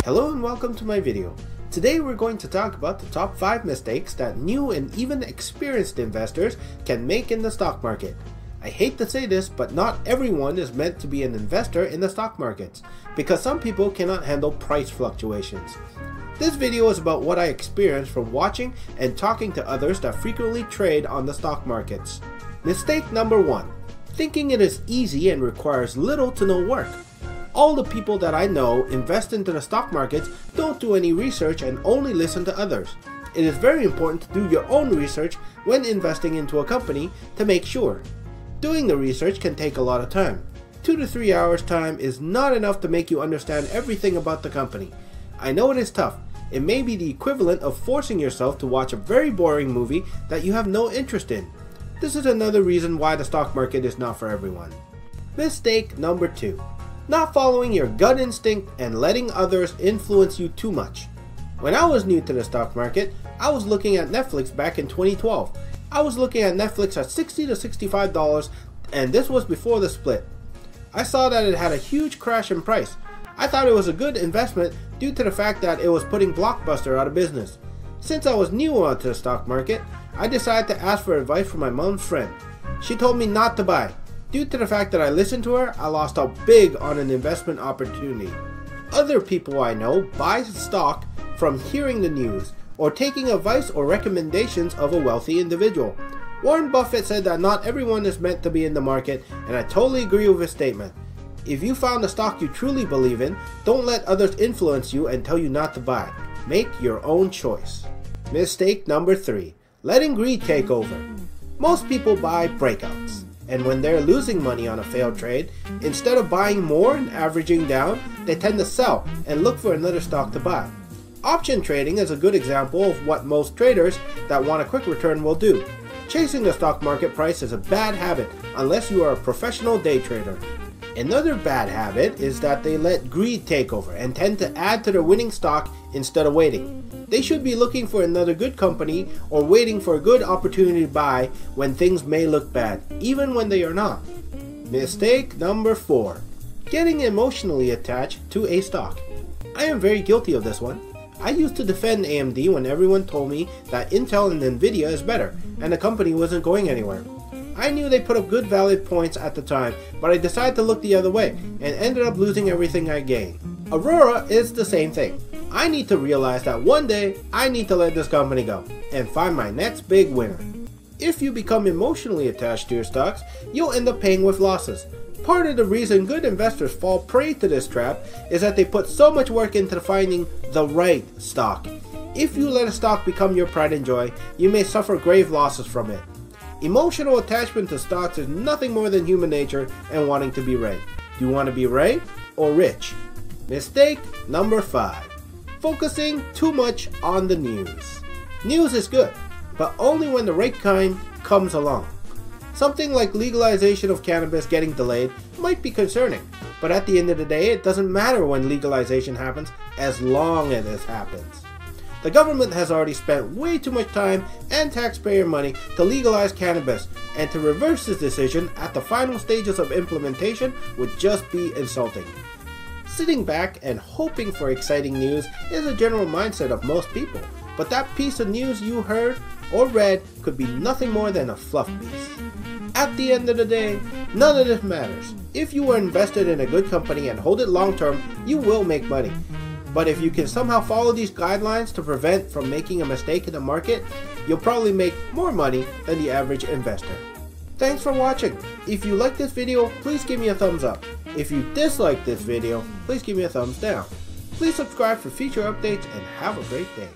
Hello and welcome to my video. Today we're going to talk about the top 5 mistakes that new and even experienced investors can make in the stock market. I hate to say this, but not everyone is meant to be an investor in the stock markets, because some people cannot handle price fluctuations. This video is about what I experienced from watching and talking to others that frequently trade on the stock markets. Mistake number 1. Thinking it is easy and requires little to no work. All the people that I know invest into the stock markets don't do any research and only listen to others. It is very important to do your own research when investing into a company to make sure. Doing the research can take a lot of time. 2 to 3 hours time is not enough to make you understand everything about the company. I know it is tough. It may be the equivalent of forcing yourself to watch a very boring movie that you have no interest in. This is another reason why the stock market is not for everyone. Mistake number 2. Not following your gut instinct and letting others influence you too much. When I was new to the stock market, I was looking at Netflix back in 2012. I was looking at Netflix at $60 to $65, and this was before the split. I saw that it had a huge crash in price. I thought it was a good investment due to the fact that it was putting Blockbuster out of business. Since I was new onto the stock market, I decided to ask for advice from my mom's friend. She told me not to buy. Due to the fact that I listened to her, I lost out big on an investment opportunity. Other people I know buy stock from hearing the news or taking advice or recommendations of a wealthy individual. Warren Buffett said that not everyone is meant to be in the market, and I totally agree with his statement. If you found a stock you truly believe in, don't let others influence you and tell you not to buy. Make your own choice. Mistake number 3. Letting greed take over. Most people buy breakouts. And when they're losing money on a failed trade, instead of buying more and averaging down, they tend to sell and look for another stock to buy. Option trading is a good example of what most traders that want a quick return will do. Chasing the stock market price is a bad habit unless you are a professional day trader. Another bad habit is that they let greed take over and tend to add to their winning stock instead of waiting. They should be looking for another good company or waiting for a good opportunity to buy when things may look bad, even when they are not. Mistake number 4. Getting emotionally attached to a stock. I am very guilty of this one. I used to defend AMD when everyone told me that Intel and Nvidia is better and the company wasn't going anywhere. I knew they put up good valid points at the time, but I decided to look the other way and ended up losing everything I gained. Aurora is the same thing. I need to realize that one day I need to let this company go and find my next big winner. If you become emotionally attached to your stocks, you'll end up paying with losses. Part of the reason good investors fall prey to this trap is that they put so much work into finding the right stock. If you let a stock become your pride and joy, you may suffer grave losses from it. Emotional attachment to stocks is nothing more than human nature and wanting to be right. Do you want to be right or rich? Mistake number 5. Focusing too much on the news. News is good, but only when the right kind comes along. Something like legalization of cannabis getting delayed might be concerning, but at the end of the day, it doesn't matter when legalization happens as long as it happens. The government has already spent way too much time and taxpayer money to legalize cannabis, and to reverse this decision at the final stages of implementation would just be insulting. Sitting back and hoping for exciting news is a general mindset of most people, but that piece of news you heard or read could be nothing more than a fluff piece. At the end of the day, none of this matters. If you are invested in a good company and hold it long term, you will make money. But if you can somehow follow these guidelines to prevent from making a mistake in the market, you'll probably make more money than the average investor. Thanks for watching. If you like this video, please give me a thumbs up. If you dislike this video, please give me a thumbs down. Please subscribe for future updates and have a great day.